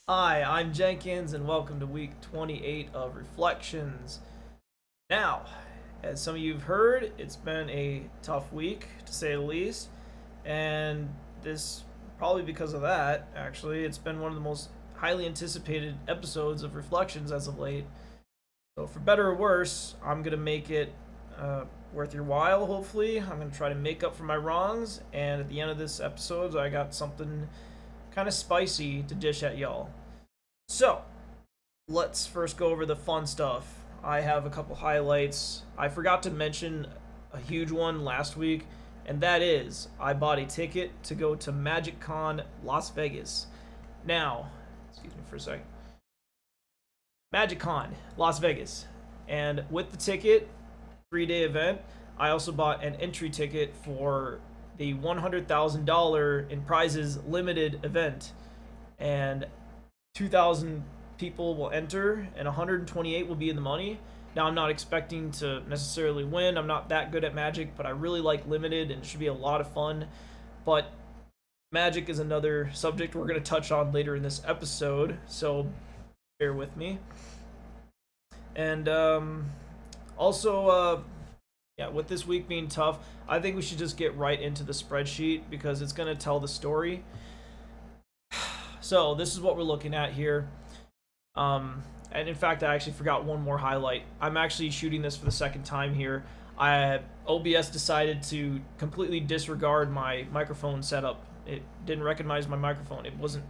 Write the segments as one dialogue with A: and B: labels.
A: Hi, I'm Jenkins, and welcome to week 28 of Reflections. Now, as some of you have heard, it's been a tough week, to say the least, and this, probably because of that, actually, it's been one of the most highly anticipated episodes of Reflections as of late. So, for better or worse, I'm going to make it worth your while, hopefully. I'm going to try to make up for my wrongs, and at the end of this episode, I got something kind of spicy to dish at y'all. So, let's first go over the fun stuff. I have a couple highlights. I forgot to mention a huge one last week, and that is I bought a ticket to go to MagicCon Las Vegas. Now, excuse me for a second. MagicCon Las Vegas. And with the ticket, 3-day event, I also bought an entry ticket for the $100,000 in prizes limited event. And 2,000 people will enter and 128 will be in the money. Now, I'm not expecting to necessarily win. I'm not that good at Magic, but I really like limited and it should be a lot of fun. But Magic is another subject we're going to touch on later in this episode, so bear with me. And also, yeah, with this week being tough, I think we should just get right into the spreadsheet because it's going to tell the story. So, this is what we're looking at here. And in fact, I actually forgot one more highlight. I'm actually shooting this for the second time here. OBS decided to completely disregard my microphone setup. It didn't recognize my microphone. It wasn't.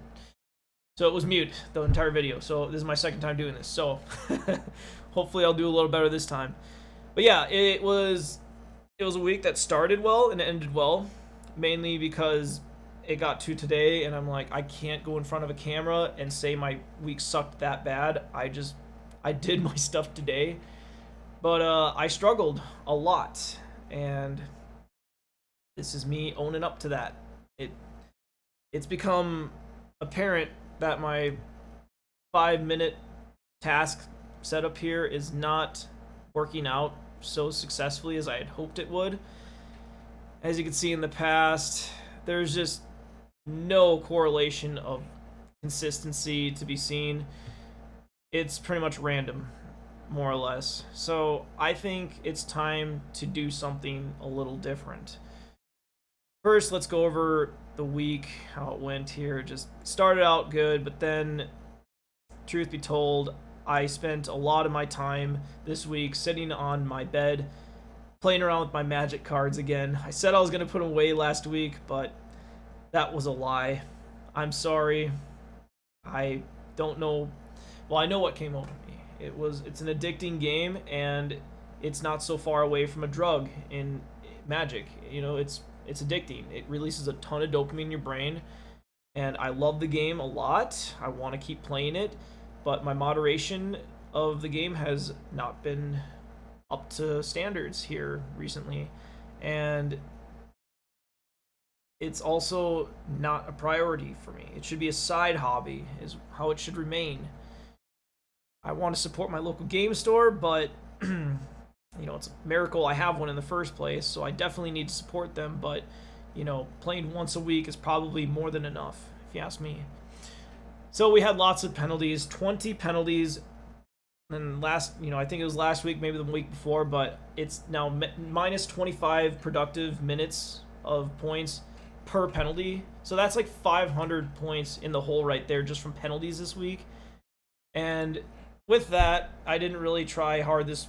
A: So it was mute the entire video. So this is my second time doing this. So hopefully I'll do a little better this time. But yeah, it was a week that started well and it ended well, mainly because it got to today and I'm like, I can't go in front of a camera and say my week sucked that bad. I did my stuff today, but I struggled a lot, and this is me owning up to that. It's become apparent that my 5-minute task setup here is not working out so successfully as I had hoped it would. As you can see in the past, there's just no correlation of consistency to be seen. It's pretty much random, more or less. So I think it's time to do something a little different. First, let's go over the week, how it went here. Just started out good, but then, truth be told, I spent a lot of my time this week sitting on my bed, playing around with my Magic cards again. I said I was going to put them away last week, but that was a lie. I'm sorry. I don't know. Well, I know what came over me. It's an addicting game, and it's not so far away from a drug in Magic. You know, it's addicting. It releases a ton of dopamine in your brain, and I love the game a lot. I want to keep playing it, but my moderation of the game has not been up to standards here recently, and it's also not a priority for me. It should be a side hobby, is how it should remain. I want to support my local game store, but it's a miracle I have one in the first place, so I definitely need to support them, but playing once a week is probably more than enough, if you ask me. So we had lots of penalties, 20 penalties, and I think it was last week, maybe the week before, but it's now minus 25 productive minutes of points per penalty. So that's like 500 points in the hole right there just from penalties this week. And with that, I didn't really try hard it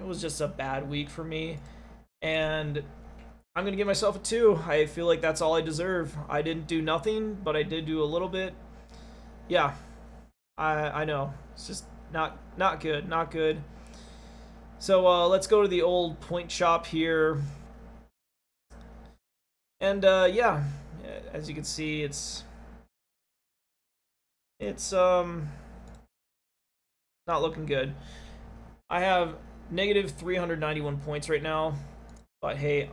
A: was just a bad week for me. And I'm going to give myself a 2. I feel like that's all I deserve. I didn't do nothing, but I did do a little bit. Yeah, I know. It's just not good, not good. So let's go to the old point shop here. And yeah, as you can see, it's not looking good. I have negative 391 points right now, but hey,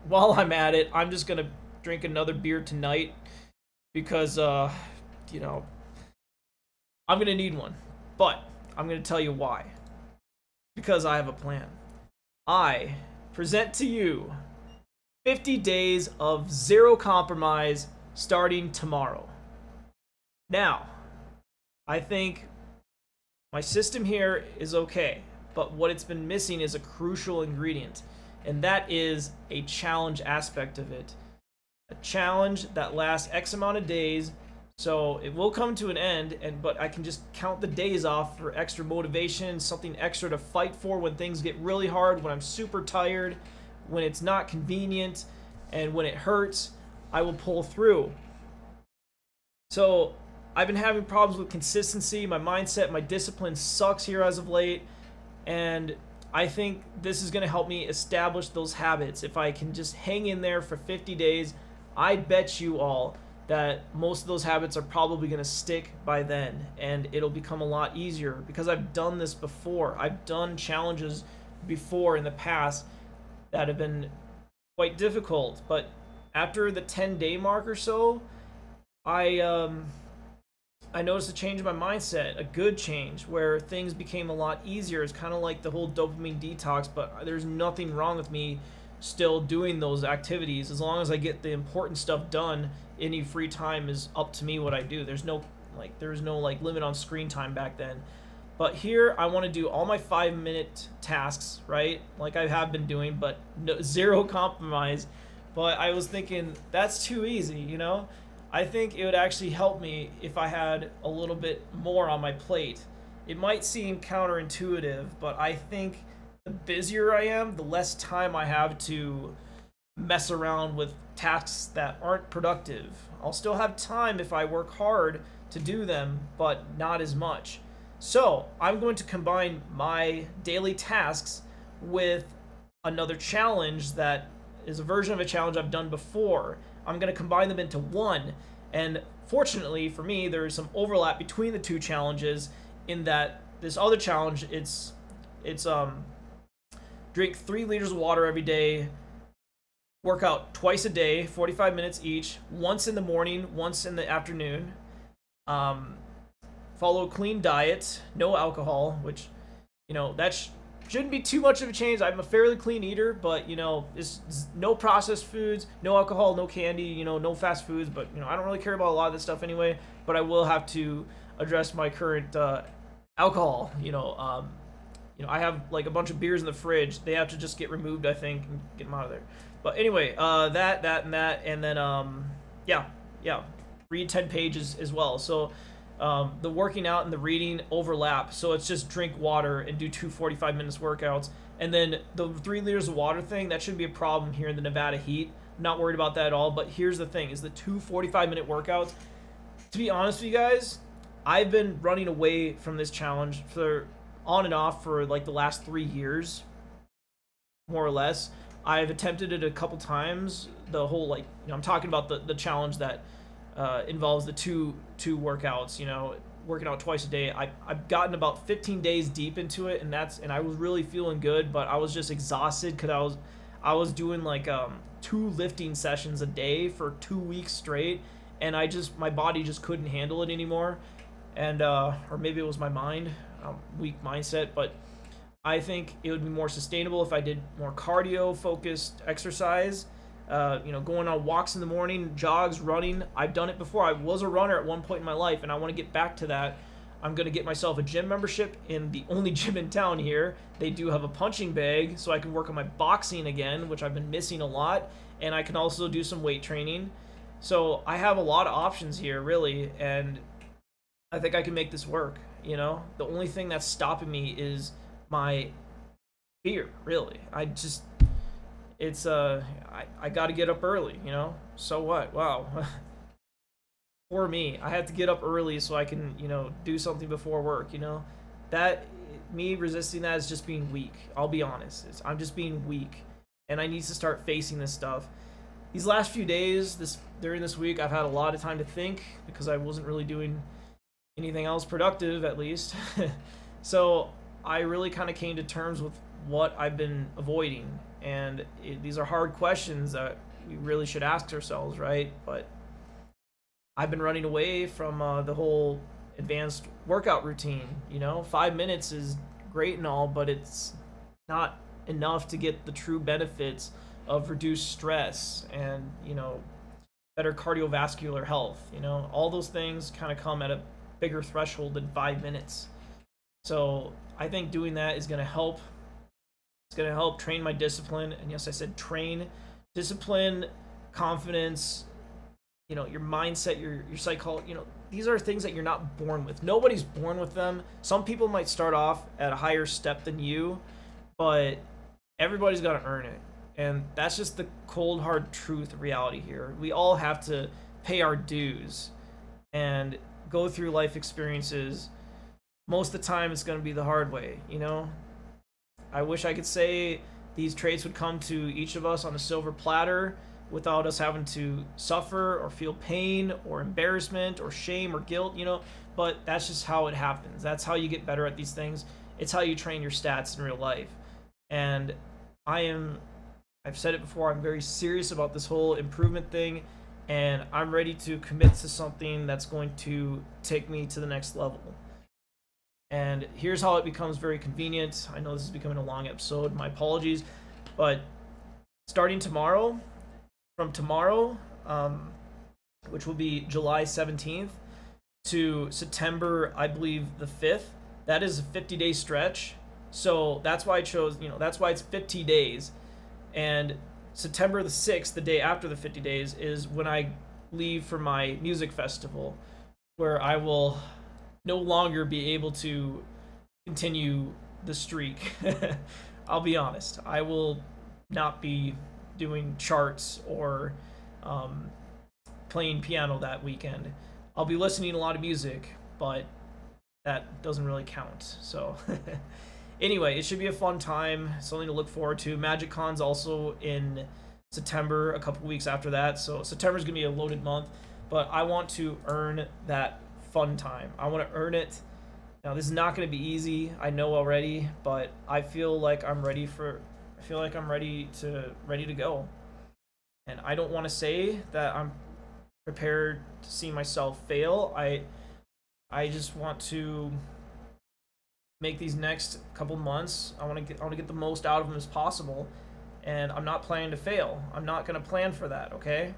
A: while I'm at it, I'm just gonna drink another beer tonight because I'm gonna need one. But I'm gonna tell you why. Because I have a plan. I present to you 50 days of zero compromise starting tomorrow. Now, I think my system here is okay, but what it's been missing is a crucial ingredient, and that is a challenge aspect of it. A challenge that lasts X amount of days, so it will come to an end, but I can just count the days off for extra motivation, something extra to fight for when things get really hard, when I'm super tired, when it's not convenient, and when it hurts, I will pull through. So I've been having problems with consistency. My mindset, my discipline sucks here as of late. And I think this is going to help me establish those habits. If I can just hang in there for 50 days, I bet you all that most of those habits are probably going to stick by then. And it'll become a lot easier because I've done this before. I've done challenges before in the past that have been quite difficult. But after the 10-day mark or so, I noticed a change in my mindset, a good change, where things became a lot easier. It's kind of like the whole dopamine detox, but there's nothing wrong with me still doing those activities. As long as I get the important stuff done, any free time is up to me what I do. There's no limit on screen time back then. But here I want to do all my 5-minute tasks, right? Like I have been doing, but zero compromise. But I was thinking that's too easy, you know? I think it would actually help me if I had a little bit more on my plate. It might seem counterintuitive, but I think the busier I am, the less time I have to mess around with tasks that aren't productive. I'll still have time if I work hard to do them, but not as much. So I'm going to combine my daily tasks with another challenge that is a version of a challenge I've done before. I'm going to combine them into one, and fortunately for me, there's some overlap between the two challenges in that this other challenge, it's drink 3 liters of water every day, work out twice a day, 45 minutes each, once in the morning, once in the afternoon, follow a clean diet, no alcohol, which, that shouldn't be too much of a change. I'm a fairly clean eater, but it's no processed foods, no alcohol, no candy, no fast foods. But I don't really care about a lot of this stuff anyway. But I will have to address my current alcohol. I have like a bunch of beers in the fridge. They have to just get removed, I think, and get them out of there. But anyway, that, and then read 10 pages as well. So. The working out and the reading overlap, so it's just drink water and do 2 45 minutes workouts. And then the 3 liters of water thing, that shouldn't be a problem here in the Nevada heat. I'm not worried about that at all. But here's the thing, is the 2 45-minute workouts, to be honest with you guys, I've been running away from this challenge for on and off for like the last 3 years, more or less. I've attempted it a couple times. The whole I'm talking about the challenge that involves the two workouts, working out twice a day. I've gotten about 15 days deep into it, and I was really feeling good, but I was just exhausted because I was doing like 2 lifting sessions a day for 2 weeks straight, and my body just couldn't handle it anymore. And or maybe it was my mind, weak mindset, but I think it would be more sustainable if I did more cardio focused exercise. Going on walks in the morning, jogs, running. I've done it before. I was a runner at one point in my life, and I want to get back to that. I'm going to get myself a gym membership in the only gym in town here. They do have a punching bag, so I can work on my boxing again, which I've been missing a lot, and I can also do some weight training. So I have a lot of options here, really, and I think I can make this work, The only thing that's stopping me is my fear, really. I got to get up early, So what? Wow. Poor me. I have to get up early so I can, do something before work, That, me resisting that is just being weak. I'll be honest. I'm just being weak. And I need to start facing this stuff. These last few days, during this week, I've had a lot of time to think because I wasn't really doing anything else productive, at least. So I really kind of came to terms with what I've been avoiding. And these are hard questions that we really should ask ourselves, right? But I've been running away from the whole advanced workout routine. 5 minutes is great and all, but it's not enough to get the true benefits of reduced stress and, better cardiovascular health. All those things kind of come at a bigger threshold than 5 minutes. So I think doing that is going to help. It's going to help train my discipline. And yes, I said train, discipline, confidence, your mindset, your psychology. These are things that you're not born with. Nobody's born with them. Some people might start off at a higher step than you, but everybody's got to earn it. And that's just the cold, hard truth, reality here. We all have to pay our dues and go through life experiences. Most of the time, it's going to be the hard way, I wish I could say these traits would come to each of us on a silver platter without us having to suffer or feel pain or embarrassment or shame or guilt, but that's just how it happens. That's how you get better at these things. It's how you train your stats in real life. And I've said it before, I'm very serious about this whole improvement thing, and I'm ready to commit to something that's going to take me to the next level. And here's how it becomes very convenient. I know this is becoming a long episode, my apologies, but starting tomorrow, which will be July 17th to September, I believe, the 5th, that is a 50-day stretch. So that's why I chose, that's why it's 50 days. And September the 6th, the day after the 50 days, is when I leave for my music festival, where I will no longer be able to continue the streak. I'll be honest. I will not be doing charts or playing piano that weekend. I'll be listening to a lot of music, but that doesn't really count. So anyway, it should be a fun time, something to look forward to. MagicCon's also in September, a couple weeks after that. So September's going to be a loaded month, but I want to earn that fun time. I want to earn it. Now, this is not going to be easy, I know already, but I feel like I'm ready to go. And I don't want to say that I'm prepared to see myself fail. I just want to make these next couple months, I want to get the most out of them as possible, and I'm not planning to fail. I'm not going to plan for that, okay?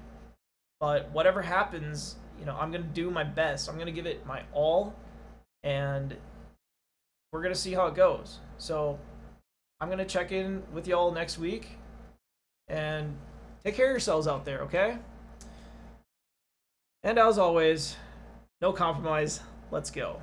A: But whatever happens, I'm going to do my best. I'm going to give it my all, and we're going to see how it goes. So I'm going to check in with y'all next week, and take care of yourselves out there, okay? And as always, no compromise. Let's go.